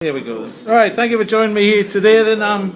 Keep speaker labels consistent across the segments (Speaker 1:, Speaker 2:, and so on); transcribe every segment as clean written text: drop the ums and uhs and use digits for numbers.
Speaker 1: Here we go. All right, thank you for joining me here today. Then I'm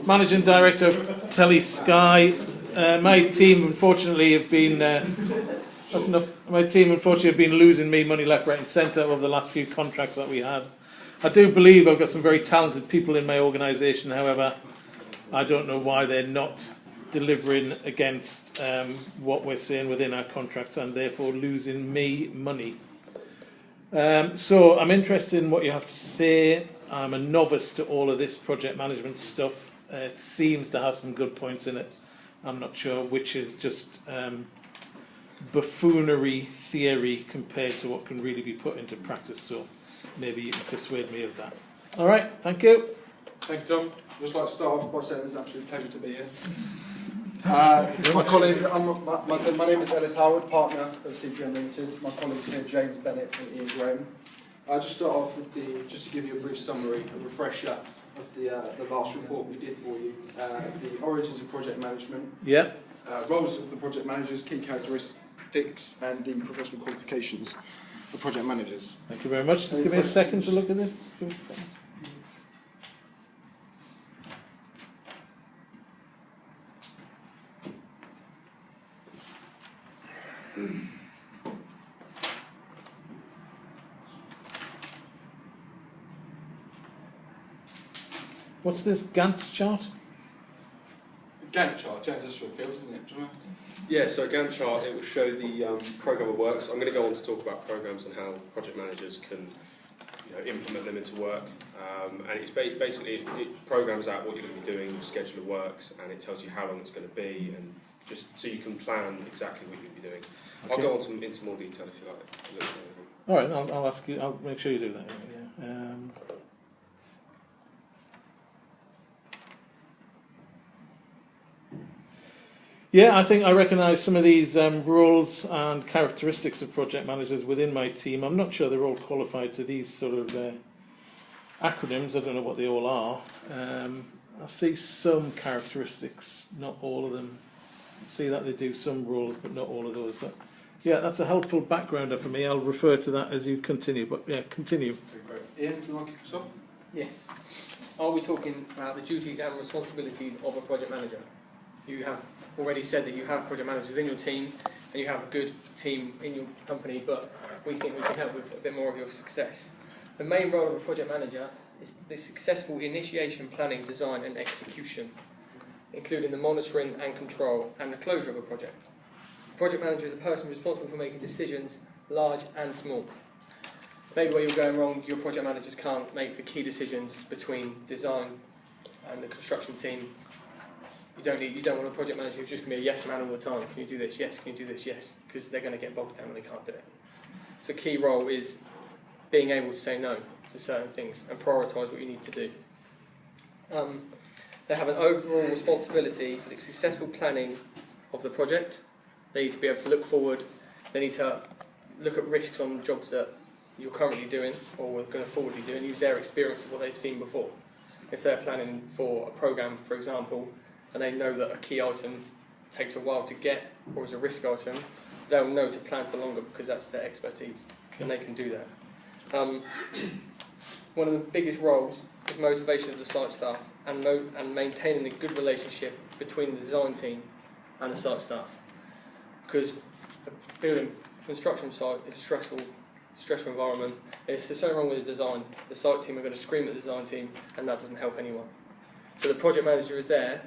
Speaker 1: Managing Director of Telly Sky. My team, unfortunately, have been that's enough. My team, unfortunately, have been losing me money left, right, and centre over the last few contracts that we had. I do believe I've got some very talented people in my organisation. However, I don't know why they're not delivering against what we're saying within our contracts, and therefore losing me money. So I'm interested in what you have to say. I'm a novice to all of this project management stuff. It seems to have some good points in it. I'm not sure which is just buffoonery theory compared to what can really be put into practice. So maybe you can persuade me of that. All right, thank you.
Speaker 2: Thank you, Tom. I'd just like to start off by saying it's an absolute pleasure to be here. My colleague, my name is Ellis Howard, partner of CPM Limited. My colleagues here, James Bennett and Iain Graham. I'll just start off with just to give you a brief summary, a refresher of the last report we did for you. The origins of project management, roles of the project managers, key characteristics, and the professional qualifications of project managers.
Speaker 1: Thank you very much. Just give me a second to look at this. Just give me a second. What's this Gantt chart?
Speaker 2: Gantt chart, industrial field, isn't it?
Speaker 3: Yeah, so Gantt chart, it will show the program of works. I'm going to go on to talk about programs and how project managers can implement them into work. And it's basically, it programs out what you're going to be doing, the schedule of works, and it tells you how long it's going to be, and just so you can plan exactly what you're going to be doing. Okay. I'll go on into more detail if you like.
Speaker 1: All right, I'll ask you. I'll make sure you do that. Yeah. Yeah, I think I recognise some of these roles and characteristics of project managers within my team. I'm not sure they're all qualified to these sort of acronyms. I don't know what they all are. I see some characteristics, not all of them. I see that they do some roles, but not all of those. But yeah, that's a helpful backgrounder for me. I'll refer to that as you continue. But yeah, continue.
Speaker 2: Great. Iain, do you want to kick us off?
Speaker 4: Yes. Are we talking about the duties and responsibilities of a project manager? You have already said that you have project managers in your team and you have a good team in your company, but we think we can help with a bit more of your success. The main role of a project manager is the successful initiation, planning, design and execution, including the monitoring and control and the closure of a project. A project manager is a person responsible for making decisions, large and small. Maybe where you're going wrong, your project managers can't make the key decisions between design and the construction team. You don't want a project manager who's just going to be a yes man all the time. Can you do this? Yes. Can you do this? Yes. Because they're going to get bogged down and they can't do it. So a key role is being able to say no to certain things and prioritise what you need to do. They have an overall responsibility for the successful planning of the project. They need to be able to look forward. They need to look at risks on jobs that you're currently doing or are going to forwardly do and use their experience of what they've seen before. If they're planning for a programme, for example, and they know that a key item takes a while to get or is a risk item, they'll know to plan for longer because that's their expertise and they can do that. One of the biggest roles is motivation of the site staff and maintaining a good relationship between the design team and the site staff, because a building construction site is a stressful environment. If there's something wrong with the design, the site team are going to scream at the design team and that doesn't help anyone. So the project manager is there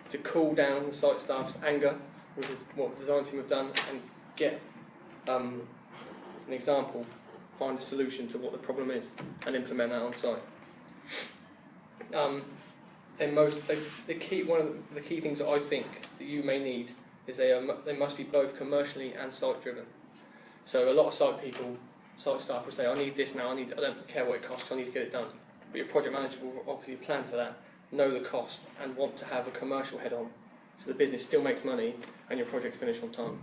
Speaker 4: to cool down the site staff's anger with what the design team have done and get an example, find a solution to what the problem is and implement that on site. One of the key things that I think that you may need is they must be both commercially and site driven. So a lot of site staff will say, I need this now, I don't care what it costs, I need to get it done. But your project manager will obviously plan for that, know the cost and want to have a commercial head on so the business still makes money and your project's finished on time.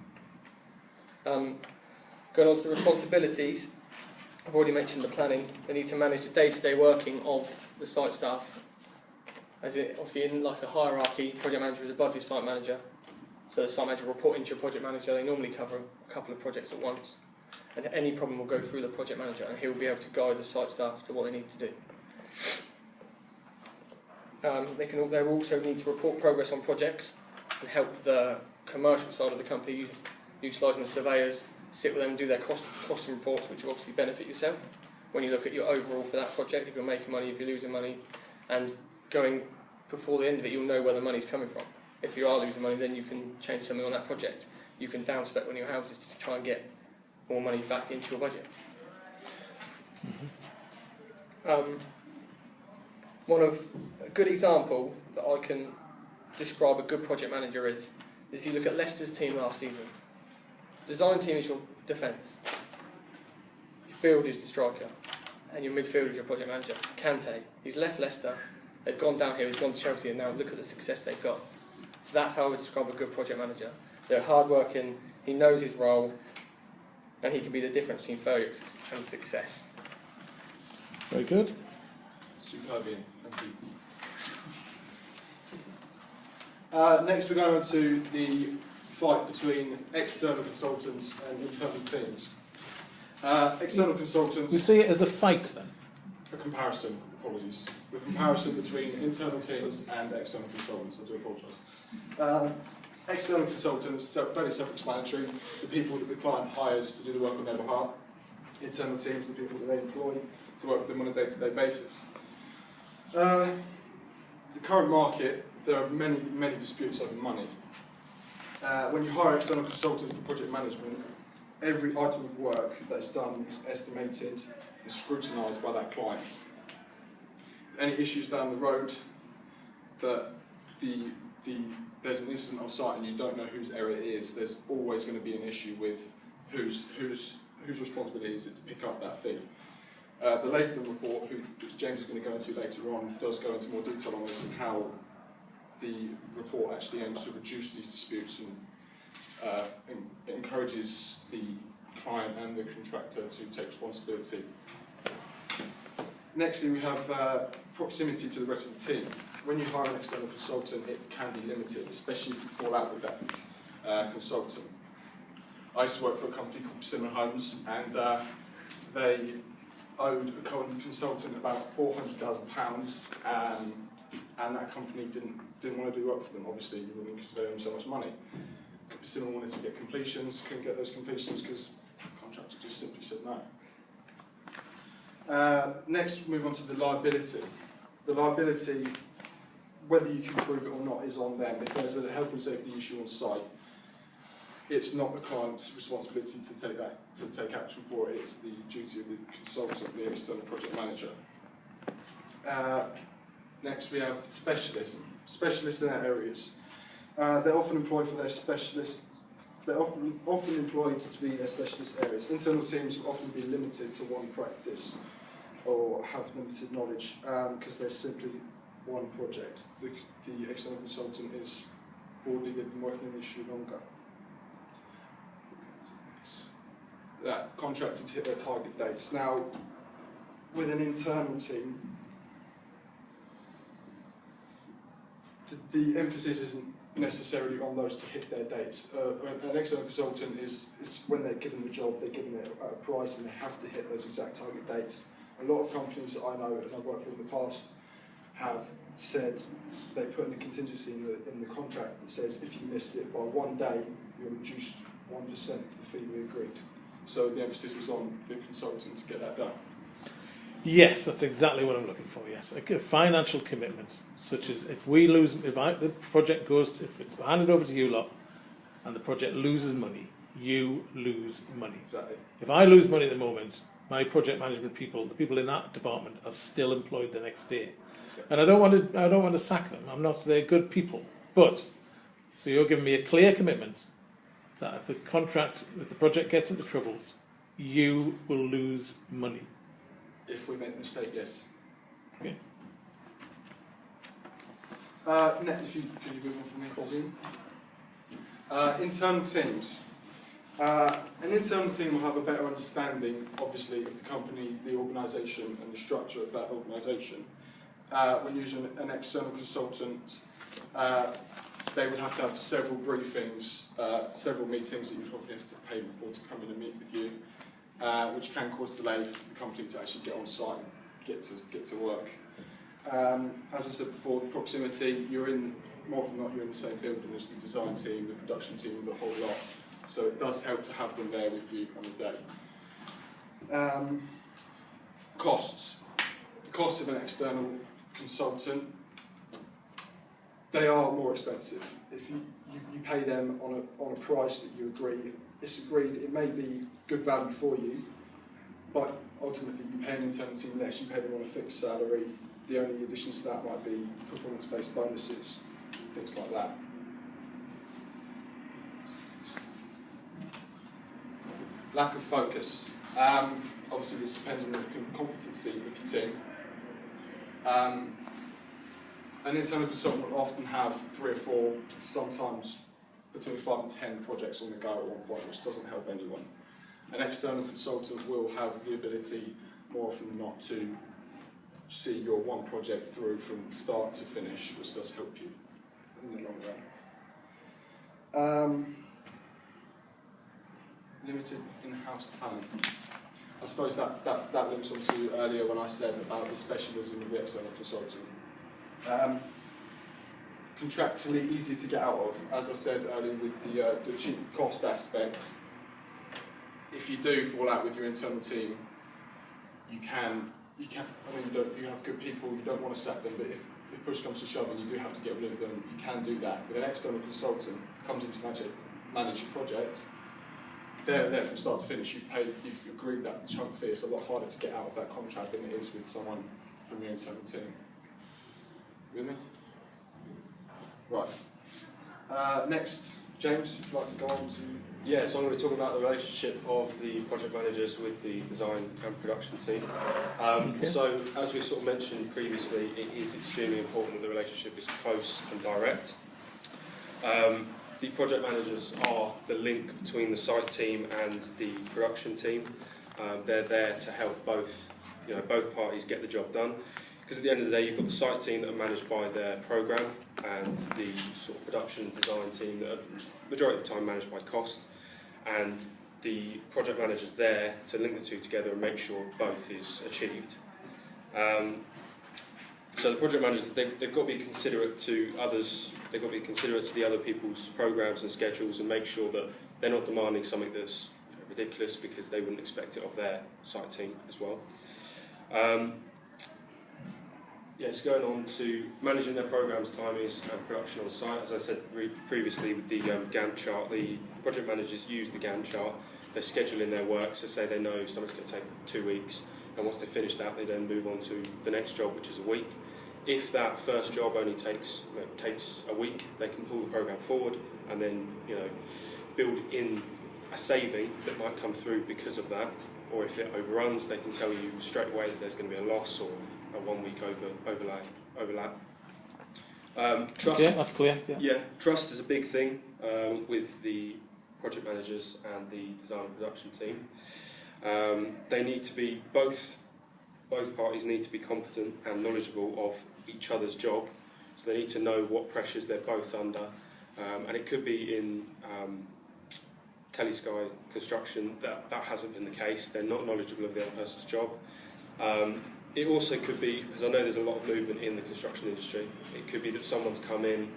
Speaker 4: Going on to the responsibilities, I've already mentioned the planning. They need to manage the day-to-day working of the site staff. Obviously in like a hierarchy, project manager is above your site manager, so the site manager will report into your project manager. They normally cover a couple of projects at once and any problem will go through the project manager and he will be able to guide the site staff to what they need to do. They will also need to report progress on projects and help the commercial side of the company utilising the surveyors, sit with them, do their cost reports, which will obviously benefit yourself when you look at your overall for that project, if you're making money, if you're losing money, and going before the end of it, you'll know where the money's coming from. If you are losing money, then you can change something on that project. You can downspec one of your houses to try and get more money back into your budget. A good example that I can describe a good project manager is if you look at Leicester's team last season. Design team is your defence. Your build is the striker. And your midfield is your project manager. Kante, he's left Leicester, they've gone down here, he's gone to Chelsea, and now look at the success they've got. So that's how I would describe a good project manager. They're hard-working, he knows his role, and he can be the difference between failure and success.
Speaker 1: Very good.
Speaker 2: Superb, Iain. Thank you. Next, we're going on to the fight between external consultants and internal teams. External consultants...
Speaker 1: We see it as a fight then?
Speaker 2: A comparison, apologies. The comparison between internal teams and external consultants, I do apologise. External consultants, fairly self-explanatory, the people that the client hires to do the work on their behalf. Internal teams, the people that they employ to work with them on a day-to-day basis. The current market, there are many disputes over money. When you hire external consultants for project management, every item of work that is done is estimated and scrutinised by that client. Any issues down the road that there's an incident on site and you don't know whose error it is, there's always going to be an issue with whose responsibility is it to pick up that fee. The Latham report, which James is going to go into later on, does go into more detail on this and how the report actually aims to reduce these disputes and encourages the client and the contractor to take responsibility. Nextly, we have proximity to the rest of the team. When you hire an external consultant, it can be limited, especially if you fall out with that consultant. I used to work for a company called Persimmon Homes, and they owed a current consultant about £400,000, and that company didn't want to do work for them, obviously, because they own so much money. Persimmon wanted to get completions, couldn't get those completions because the contractor just simply said no. Next, we move on to the liability. The liability, whether you can prove it or not, is on them. If there's a health and safety issue on site, it's not the client's responsibility to take action for it. It's the duty of the consultant, the external project manager. Next, we have specialism. Specialists in our areas. They're often employed for their specialist. They're often employed to be their specialist areas. Internal teams will often be limited to one practice or have limited knowledge because there's simply one project. The external consultant is broadly they've been working on the issue longer. That contracted to hit their target dates. Now, with an internal team, the emphasis isn't necessarily on those to hit their dates. An external consultant is when they're given the job, they're given it a price and they have to hit those exact target dates. A lot of companies that I know and I've worked for in the past have said they put in a contingency in the contract that says if you missed it by 1 day, you'll reduce 1% of the fee we agreed. So the emphasis is on the consultant to get that done.
Speaker 1: Yes, that's exactly what I'm looking for. Yes, a financial commitment, such as if the project if it's handed over to you lot, and the project loses money, you lose money.
Speaker 2: Exactly.
Speaker 1: If I lose money at the moment, my project management people, the people in that department, are still employed the next day, and I don't want to sack them. They're good people, but so you're giving me a clear commitment that if the project gets into troubles, you will lose money.
Speaker 2: If we make a mistake, yes.
Speaker 1: Okay.
Speaker 2: Next, could you move on from me? Internal teams. An internal team will have a better understanding, obviously, of the company, the organisation, and the structure of that organisation. When using an external consultant, they would have to have several briefings, several meetings that you'd probably have to pay before to come in and meet with you. Which can cause delay for the company to actually get on site and get to work. As I said before, the proximity, you're in, more often than not, you're in the same building as the design team, the production team, the whole lot. So it does help to have them there with you on the day. Costs. The cost of an external consultant, they are more expensive. If you pay them on a price that you agree, it's agreed, it may be good value for you, but ultimately you pay an internal team less, you pay them on a fixed salary. The only additions to that might be performance-based bonuses, things like that. Lack of focus. Obviously this depends on the competency of your team. An internal consultant will often have 3 or 4, sometimes between 5 and 10 projects on the go at one point, which doesn't help anyone. An external consultant will have the ability, more often than not, to see your one project through from start to finish, which does help you in the long run. Limited in-house talent. I suppose that links on to earlier when I said about the specialism of the external consultant. Contractually easy to get out of, as I said earlier with the cheap cost aspect. If you do fall out with your internal team, you can. I mean, you have good people. You don't want to sack them, but if push comes to shove and you do have to get rid of them, you can do that. With an external consultant comes in to manage your project. They're there from start to finish. You've agreed that chunk fee. It's a lot harder to get out of that contract than it is with someone from your internal team. You with me? Right. Next, James, if you'd like to go on to...
Speaker 3: Yeah, so I'm going to talk about the relationship of the project managers with the design and production team. So, as we sort of mentioned previously, it is extremely important that the relationship is close and direct. The project managers are the link between the site team and the production team. They're there to help both parties get the job done. Because at the end of the day, you've got the site team that are managed by their programme and the sort of production design team that are majority of the time managed by cost, and the project managers there to link the two together and make sure both is achieved. So the project managers, they've got to be considerate to others, they've got to be considerate to the other people's programmes and schedules and make sure that they're not demanding something that's ridiculous because they wouldn't expect it of their site team as well. Yes, going on to managing their programmes, timings and production on site. As I said previously with the Gantt chart, the project managers use the Gantt chart. They schedule in their work, so say they know something's going to take 2 weeks, and once they finish that, they then move on to the next job, which is a week. If that first job only takes a week, they can pull the programme forward and then build in a saving that might come through because of that. Or if it overruns, they can tell you straight away that there's going to be a loss or a 1 week overlap. Trust.
Speaker 1: Yeah, that's clear.
Speaker 3: Yeah, trust is a big thing with the project managers and the design and production team. They need to be both parties need to be competent and knowledgeable of each other's job, so they need to know what pressures they're both under, and it could be in Telesky construction that hasn't been the case. They're not knowledgeable of the other person's job. It also could be, because I know there's a lot of movement in the construction industry, it could be that someone's come in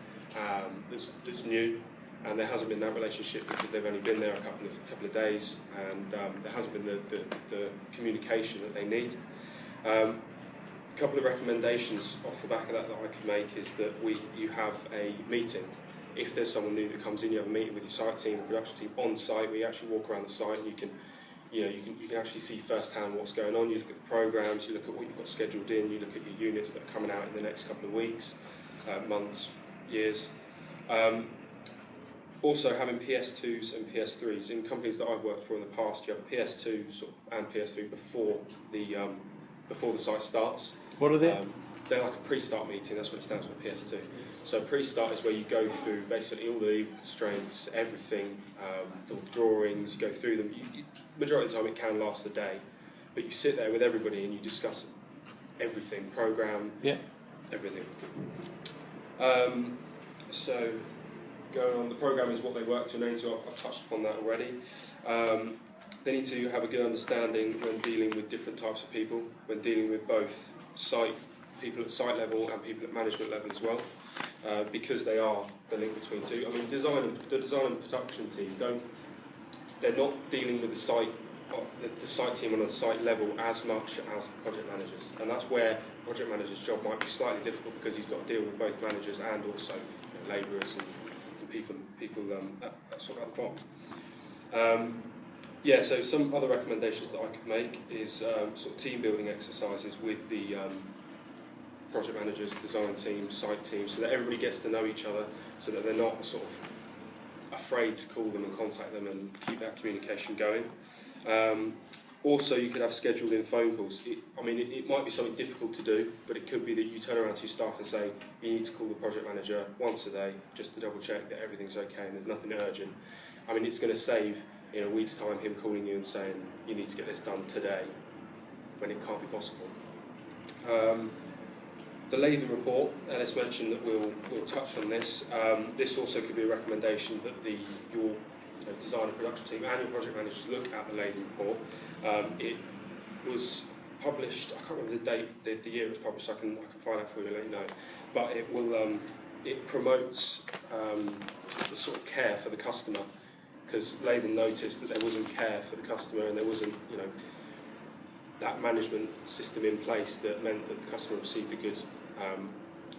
Speaker 3: that's new and there hasn't been that relationship because they've only been there a couple of days and there hasn't been the communication that they need. A couple of recommendations off the back of that I could make is that you have a meeting. If there's someone new that comes in, you have a meeting with your site team and production team on site where you actually walk around the site and you can actually see firsthand what's going on. You look at the programmes, you look at what you've got scheduled in, you look at your units that are coming out in the next couple of weeks, months, years. Also having PS2s and PS3s. In companies that I've worked for in the past, you have a PS2 and PS3 before the site starts.
Speaker 1: What are they?
Speaker 3: They're like a pre-start meeting, that's what it stands for, PS2. So pre-start is where you go through basically all the legal constraints, everything, the drawings, you go through them. Majority of the time it can last a day, but you sit there with everybody and you discuss everything, programme, everything. So going on, the programme is what they work to and aim to. I've touched upon that already. They need to have a good understanding when dealing with different types of people, when dealing with both site people at site level and people at management level as well, because they are the link between two. I mean, the design and production team they're not dealing with the site team on a site level as much as the project managers, and that's where the project manager's job might be slightly difficult, because he's got to deal with both managers and also labourers and people that sort of at the bottom. So some other recommendations that I could make is sort of team building exercises with the project managers, design team, site team, so that everybody gets to know each other, so that they're not sort of afraid to call them and contact them and keep that communication going. Also, you could have scheduled in phone calls. It might be something difficult to do, but it could be that you turn around to your staff and say, you need to call the project manager once a day just to double check that everything's okay and there's nothing urgent. I mean, it's going to save, in a week's time, him calling you and saying, you need to get this done today, when it can't be possible. The Latham report, Ellis mentioned that we'll touch on this. This also could be a recommendation that your design and production team and your project managers look at the Latham report. It was published, I can't remember the date, the year it was published, I can find out for you and let you know. But it will, it promotes the sort of care for the customer, because Latham noticed that there wasn't care for the customer and there wasn't, that management system in place that meant that the customer received a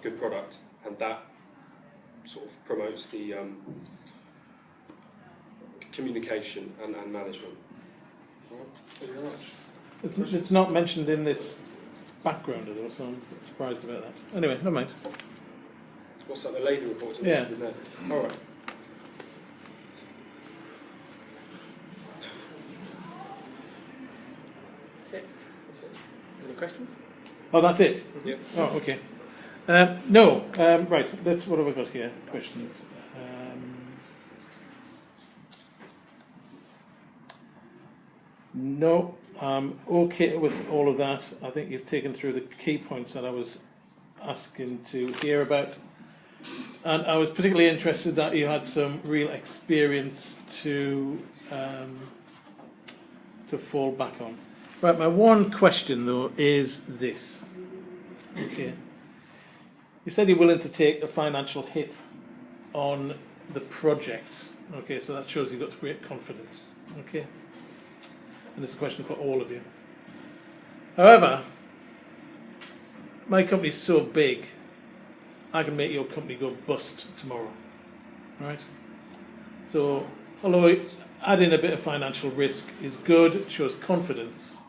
Speaker 3: good product, and that sort of promotes the communication and management.
Speaker 2: Thank you very much.
Speaker 1: It's not mentioned in this background though, so I'm a bit surprised about that. Anyway, never mind.
Speaker 3: What's that, the Latham report?
Speaker 1: Yeah.
Speaker 3: In there? All right.
Speaker 4: That's it. Any questions?
Speaker 1: Oh, that's it?
Speaker 3: Yep.
Speaker 1: Oh, okay. No, right, that's what have I got here? Questions. No, I'm okay with all of that. I think you've taken through the key points that I was asking to hear about. And I was particularly interested that you had some real experience to fall back on. Right, my one question though is this. Okay. You said you're willing to take a financial hit on the project. Okay, so that shows you've got great confidence. Okay. And it's a question for all of you. However, my company's so big, I can make your company go bust tomorrow. Right? So, although adding a bit of financial risk is good, it shows confidence,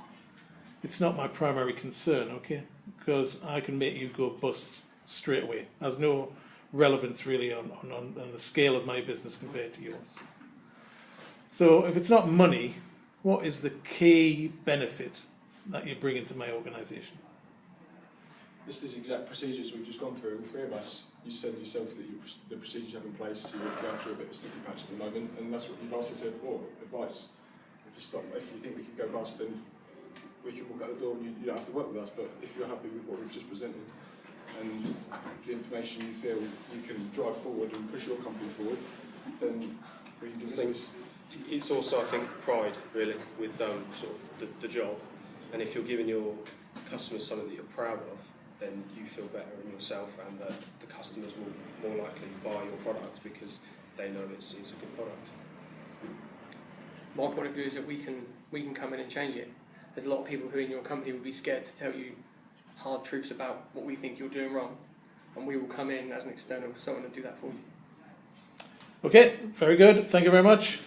Speaker 1: it's not my primary concern, okay? Because I can make you go bust straight away. There's no relevance really on the scale of my business compared to yours. So if it's not money, what is the key benefit that you bring into my organisation?
Speaker 2: This is exact procedures we've just gone through, the three of us. You said yourself that the procedures you have in place, so you're going through a bit of a sticky patch at the moment, and that's what you've asked us here for, advice. If you think we can go bust, then we can walk out the door and you don't have to work with us, but if you're happy with what we've just presented, and the information you feel you can drive forward and push your company forward, then we can do things.
Speaker 3: It's also, I think, pride, really, with sort of the job. And if you're giving your customers something that you're proud of, then you feel better in yourself, and the customers will more likely buy your product because they know it's a good product.
Speaker 4: My point of view is that we can come in and change it. There's a lot of people who in your company would be scared to tell you hard truths about what we think you're doing wrong, and we will come in as an external someone and do that for you.
Speaker 1: Okay, very good. Thank you very much.